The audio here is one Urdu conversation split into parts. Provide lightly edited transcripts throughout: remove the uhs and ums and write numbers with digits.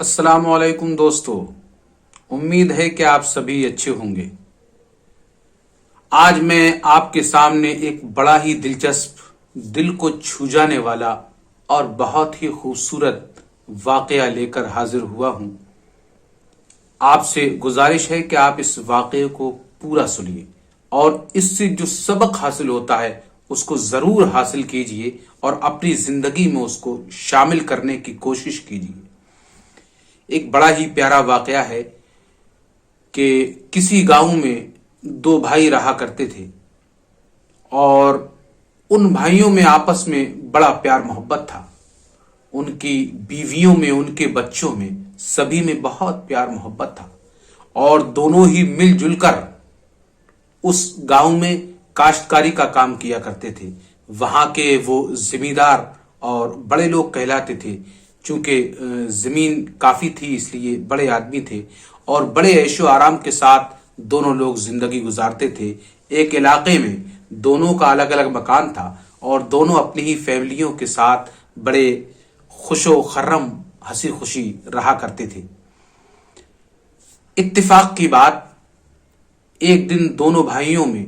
السلام علیکم دوستو، امید ہے کہ آپ سبھی اچھے ہوں گے۔ آج میں آپ کے سامنے ایک بڑا ہی دلچسپ، دل کو چھو جانے والا اور بہت ہی خوبصورت واقعہ لے کر حاضر ہوا ہوں۔ آپ سے گزارش ہے کہ آپ اس واقعے کو پورا سنیے اور اس سے جو سبق حاصل ہوتا ہے اس کو ضرور حاصل کیجیے اور اپنی زندگی میں اس کو شامل کرنے کی کوشش کیجیے۔ ایک بڑا ہی پیارا واقعہ ہے کہ کسی گاؤں میں دو بھائی رہا کرتے تھے اور ان بھائیوں میں آپس میں بڑا پیار محبت تھا۔ ان کی بیویوں میں، ان کے بچوں میں، سبھی میں بہت پیار محبت تھا اور دونوں ہی مل جل کر اس گاؤں میں کاشتکاری کا کام کیا کرتے تھے۔ وہاں کے وہ زمیندار اور بڑے لوگ کہلاتے تھے، چونکہ زمین کافی تھی اس لیے بڑے آدمی تھے اور بڑے عیش و آرام کے ساتھ دونوں لوگ زندگی گزارتے تھے۔ ایک علاقے میں دونوں کا الگ الگ مکان تھا اور دونوں اپنی ہی فیملیوں کے ساتھ بڑے خوش و خرم، ہنسی خوشی رہا کرتے تھے۔ اتفاق کی بات، ایک دن دونوں بھائیوں میں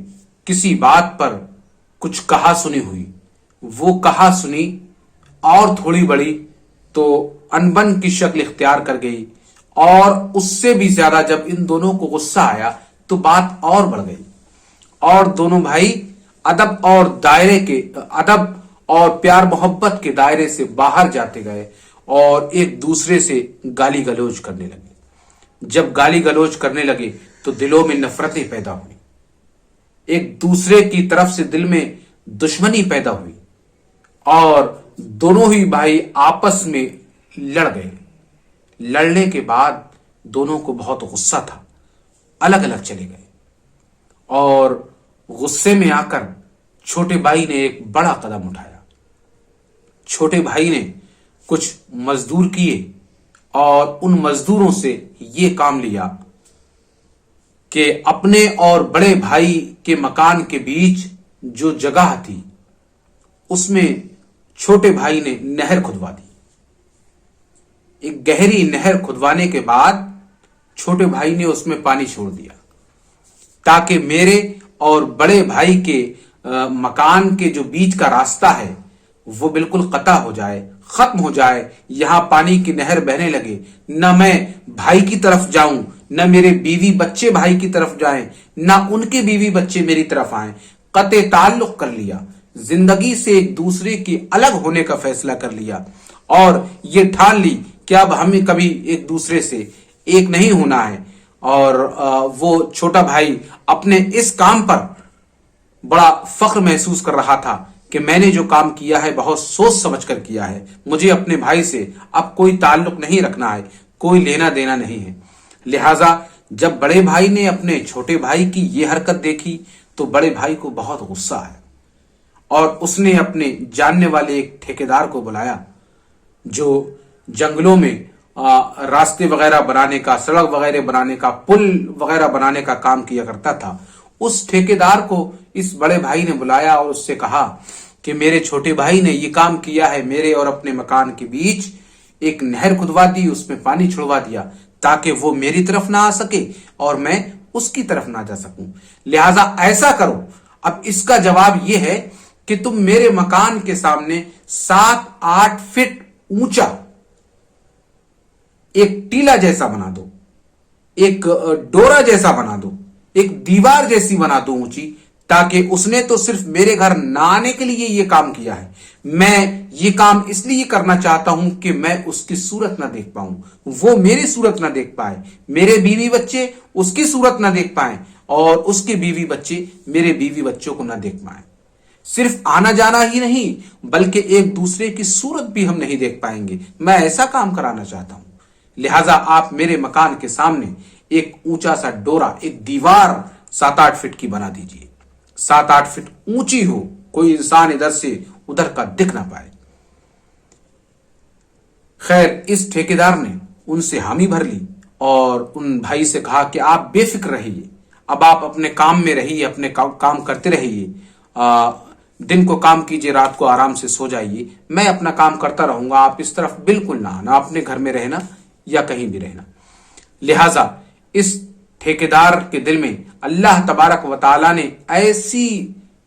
کسی بات پر کچھ کہا سنی ہوئی۔ وہ کہا سنی اور تھوڑی بڑی تو انبن کی شکل اختیار کر گئی، اور اس سے بھی زیادہ جب ان دونوں کو غصہ آیا تو بات اور بڑھ گئی اور دونوں بھائی ادب اور پیار محبت کے دائرے سے باہر جاتے گئے اور ایک دوسرے سے گالی گلوچ کرنے لگے۔ جب گالی گلوچ کرنے لگے تو دلوں میں نفرتیں پیدا ہوئی، ایک دوسرے کی طرف سے دل میں دشمنی پیدا ہوئی اور دونوں ہی بھائی آپس میں لڑ گئے۔ لڑنے کے بعد دونوں کو بہت غصہ تھا، الگ الگ چلے گئے اور غصے میں آ کر چھوٹے بھائی نے ایک بڑا قدم اٹھایا۔ چھوٹے بھائی نے کچھ مزدور کیے اور ان مزدوروں سے یہ کام لیا کہ اپنے اور بڑے بھائی کے مکان کے بیچ جو جگہ تھی اس میں چھوٹے بھائی نے نہر کھدوا دی۔ ایک گہری نہر کھدوانے کے بعد چھوٹے بھائی نے اس میں پانی چھوڑ دیا تاکہ میرے اور بڑے بھائی کے مکان کے جو بیچ کا راستہ ہے وہ بالکل قطع ہو جائے، ختم ہو جائے، یہاں پانی کی نہر بہنے لگے، نہ میں بھائی کی طرف جاؤں، نہ میرے بیوی بچے بھائی کی طرف جائیں، نہ ان کے بیوی بچے میری طرف آئیں۔ قطع تعلق کر لیا، زندگی سے ایک دوسرے کی الگ ہونے کا فیصلہ کر لیا اور یہ ٹھان لی کہ اب ہمیں کبھی ایک دوسرے سے ایک نہیں ہونا ہے۔ اور وہ چھوٹا بھائی اپنے اس کام پر بڑا فخر محسوس کر رہا تھا کہ میں نے جو کام کیا ہے بہت سوچ سمجھ کر کیا ہے، مجھے اپنے بھائی سے اب کوئی تعلق نہیں رکھنا ہے، کوئی لینا دینا نہیں ہے۔ لہذا جب بڑے بھائی نے اپنے چھوٹے بھائی کی یہ حرکت دیکھی تو بڑے بھائی کو بہت غصہ آیا اور اس نے اپنے جاننے والے ایک ٹھیکیدار کو بلایا جو جنگلوں میں راستے وغیرہ بنانے کا، سڑک وغیرہ بنانے کا، پل وغیرہ بنانے کا کام کیا کرتا تھا۔ اس ٹھیکیدار کو اس بڑے بھائی نے بلایا اور اس سے کہا کہ میرے چھوٹے بھائی نے یہ کام کیا ہے، میرے اور اپنے مکان کے بیچ ایک نہر کھدوا دی، اس میں پانی چھڑوا دیا تاکہ وہ میری طرف نہ آ سکے اور میں اس کی طرف نہ جا سکوں۔ لہذا ایسا کرو، اب اس کا جواب یہ ہے کہ تم میرے مکان کے سامنے 7-8 فٹ اونچا ایک ٹیلا جیسا بنا دو، ایک ڈورا جیسا بنا دو، ایک دیوار جیسی بنا دو اونچی، تاکہ اس نے تو صرف میرے گھر نہ آنے کے لیے یہ کام کیا ہے، میں یہ کام اس لیے کرنا چاہتا ہوں کہ میں اس کی صورت نہ دیکھ پاؤں، وہ میری صورت نہ دیکھ پائے، میرے بیوی بچے اس کی صورت نہ دیکھ پائیں اور اس کے بیوی بچے میرے بیوی بچوں کو نہ دیکھ پائیں۔ صرف آنا جانا ہی نہیں بلکہ ایک دوسرے کی صورت بھی ہم نہیں دیکھ پائیں گے، میں ایسا کام کرانا چاہتا ہوں۔ لہٰذا آپ میرے مکان کے سامنے ایک اونچا سا ڈورا، ایک دیوار 7-8 فٹ کی بنا دیجئے، 7-8 فٹ اونچی ہو، کوئی انسان ادھر سے ادھر کا دکھ نہ پائے۔ خیر، اس ٹھیکیدار نے ان سے حامی بھر لی اور ان بھائی سے کہا کہ آپ بے فکر رہیے، اب آپ اپنے کام میں رہیے، اپنے کام کرتے رہیے، دن کو کام کیجیے، رات کو آرام سے سو جائیے، میں اپنا کام کرتا رہوں گا، آپ اس طرف بالکل نہ آنا، اپنے گھر میں رہنا، یا کہیں بھی رہنا۔ لہذا اس ٹھیکیدار کے دل میں اللہ تبارک و تعالیٰ نے ایسی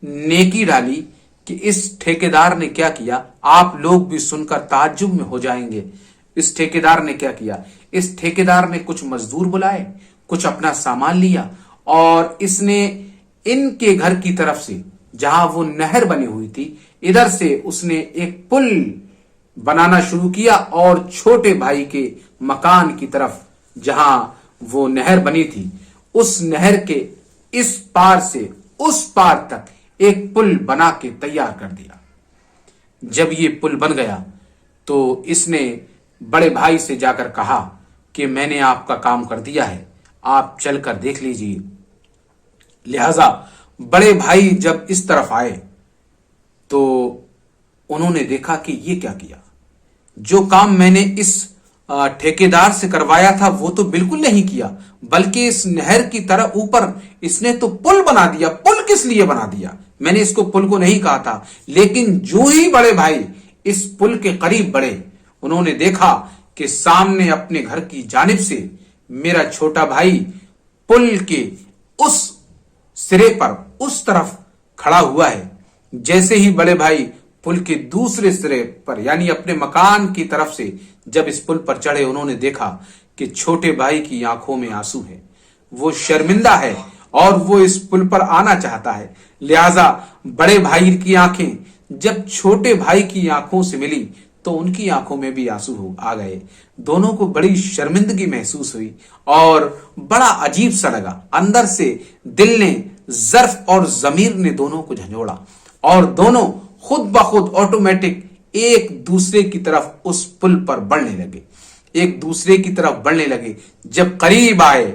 نیکی ڈالی کہ اس ٹھیکیدار نے کیا کیا، آپ لوگ بھی سن کر تعجب میں ہو جائیں گے۔ اس ٹھیکیدار نے کیا کیا، اس ٹھیکیدار نے کچھ مزدور بلائے، کچھ اپنا سامان لیا، اور اس نے ان کے گھر کی طرف سے جہاں وہ نہر بنی ہوئی تھی، ادھر سے اس نے ایک پل بنانا شروع کیا، اور چھوٹے بھائی کے مکان کی طرف جہاں وہ نہر بنی تھی، اس نہر کے اس پار سے اس پار تک ایک پل بنا کے تیار کر دیا۔ جب یہ پل بن گیا تو اس نے بڑے بھائی سے جا کر کہا کہ میں نے آپ کا کام کر دیا ہے، آپ چل کر دیکھ لیجئے۔ لہذا بڑے بھائی جب اس طرف آئے تو انہوں نے دیکھا کہ یہ کیا کیا، جو کام میں نے اس ٹھیکیدار سے کروایا تھا وہ تو بالکل نہیں کیا، بلکہ اس نہر کی طرح اوپر اس نے تو پل بنا دیا۔ پل کس لیے بنا دیا؟ میں نے اس کو پل کو نہیں کہا تھا، لیکن جو ہی بڑے بھائی اس پل کے قریب بڑھے، انہوں نے دیکھا کہ سامنے اپنے گھر کی جانب سے میرا چھوٹا بھائی پل کے اس سرے پر اس طرف کھڑا ہوا ہے۔ جیسے ہی بڑے بھائی پل کے دوسرے سرے پر یعنی اپنے مکان کی طرف سے جب اس پل پر چڑھے، انہوں نے دیکھا کہ چھوٹے بھائی کی آنکھوں میں آنسو ہے، وہ شرمندہ ہے اور وہ اس پل پر آنا چاہتا ہے۔ لہذا بڑے بھائی کی آنکھیں جب چھوٹے بھائی کی آنکھوں سے ملی تو ان کی آنکھوں میں بھی آنسو آ گئے۔ دونوں کو بڑی شرمندگی محسوس ہوئی اور بڑا عجیب سا لگا۔ اندر سے دل نے، ظرف اور ضمیر نے دونوں کو جھنجھوڑا، اور دونوں خود بخود آٹومیٹک ایک دوسرے کی طرف اس پل پر بڑھنے لگے، ایک دوسرے کی طرف بڑھنے لگے۔ جب قریب آئے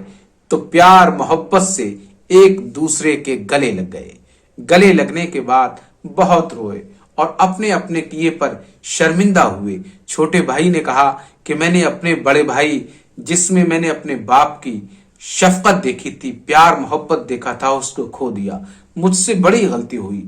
تو پیار محبت سے ایک دوسرے کے گلے لگ گئے۔ گلے لگنے کے بعد بہت روئے اور اپنے اپنے کیے پر شرمندہ ہوئے۔ چھوٹے بھائی نے کہا کہ میں نے اپنے بڑے بھائی جس میں میں نے اپنے باپ کی شفقت دیکھی تھی، پیار محبت دیکھا تھا، اس کو کھو دیا، مجھ سے بڑی غلطی ہوئی۔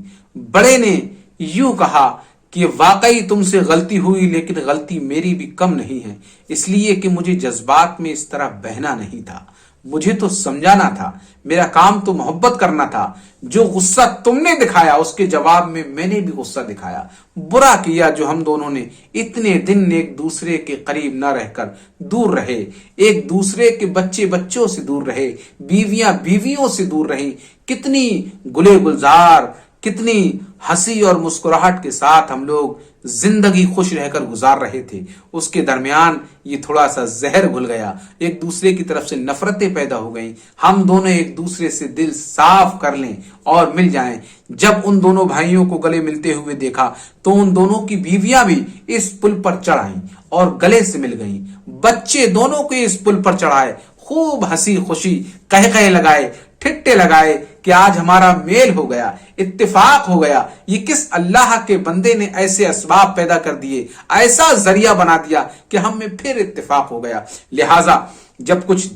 بڑے نے یوں کہا کہ واقعی تم سے غلطی ہوئی، لیکن غلطی میری بھی کم نہیں ہے، اس لیے کہ مجھے جذبات میں اس طرح بہنا نہیں تھا، مجھے تو سمجھانا تھا، میرا کام تو محبت کرنا تھا۔ جو غصہ تم نے دکھایا اس کے جواب میں میں نے بھی غصہ دکھایا۔ برا کیا جو ہم دونوں نے اتنے دن ایک دوسرے کے قریب نہ رہ کر دور رہے، ایک دوسرے کے بچے بچوں سے دور رہے، بیویاں بیویوں سے دور رہیں۔ کتنی گلے گلزار، کتنی ہنسی اور مسکراہٹ کے ساتھ ہم لوگ زندگی خوش رہ کر گزار رہے تھے، اس کے درمیان یہ تھوڑا سا زہر گھل گیا، ایک دوسرے کی طرف سے نفرتیں پیدا ہو گئیں۔ ہم دونوں ایک دوسرے سے دل صاف کر لیں اور مل جائیں۔ جب ان دونوں بھائیوں کو گلے ملتے ہوئے دیکھا تو ان دونوں کی بیویاں بھی اس پل پر چڑھ آئیں اور گلے سے مل گئیں۔ بچے دونوں کو اس پل پر چڑھائے، خوب ہنسی خوشی قہقہے لگائے، ٹھٹے لگائے کہ آج ہمارا میل ہو گیا، اتفاق ہو گیا۔ یہ کس اللہ کے بندے نے ایسے اسباب پیدا کر دیے، ایسا ذریعہ بنا دیا کہ ہم میں پھر اتفاق ہو گیا۔ لہٰذا جب کچھ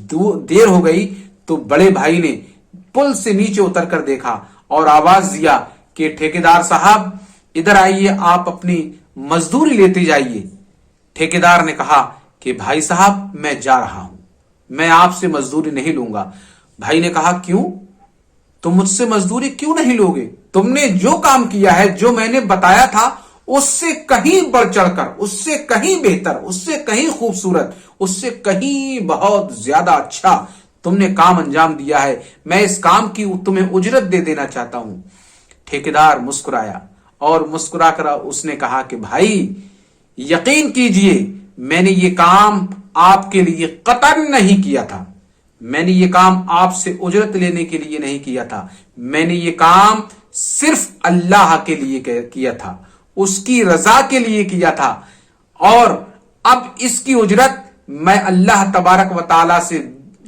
دیر ہو گئی تو بڑے بھائی نے پل سے نیچے اتر کر دیکھا اور آواز دیا کہ ٹھیکیدار صاحب ادھر آئیے، آپ اپنی مزدوری لیتے جائیے۔ ٹھیکیدار نے کہا کہ بھائی صاحب میں جا رہا ہوں، میں آپ سے مزدوری نہیں لوں گا۔ بھائی نے کہا کیوں؟ تم مجھ سے مزدوری کیوں نہیں لوگے؟ تم نے جو کام کیا ہے، جو میں نے بتایا تھا، اس سے کہیں بڑھ چڑھ کر، اس سے کہیں بہتر، اس سے کہیں خوبصورت، اس سے کہیں بہت زیادہ اچھا تم نے کام انجام دیا ہے۔ میں اس کام کی تمہیں اجرت دے دینا چاہتا ہوں۔ ٹھیکیدار مسکرایا اور مسکرا کر اس نے کہا کہ بھائی یقین کیجئے میں نے یہ کام آپ کے لیے قطعاً نہیں کیا تھا، میں نے یہ کام آپ سے اجرت لینے کے لیے نہیں کیا تھا، میں نے یہ کام صرف اللہ کے لیے کیا تھا، اس کی رضا کے لیے کیا تھا، اور اب اس کی اجرت میں اللہ تبارک و تعالی سے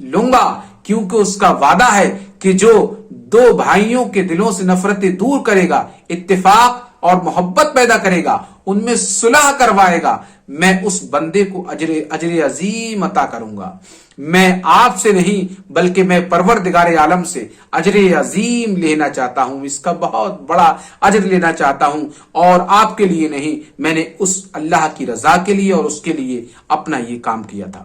لوں گا، کیونکہ اس کا وعدہ ہے کہ جو دو بھائیوں کے دلوں سے نفرتیں دور کرے گا، اتفاق اور محبت پیدا کرے گا، ان میں صلح کروائے گا، میں اس بندے کو اجر عظیم عطا کروں گا۔ میں آپ سے نہیں بلکہ میں پروردگار عالم سے اجر عظیم لینا چاہتا ہوں، اس کا بہت بڑا اجر لینا چاہتا ہوں، اور آپ کے لیے نہیں، میں نے اس اللہ کی رضا کے لیے اور اس کے لیے اپنا یہ کام کیا تھا۔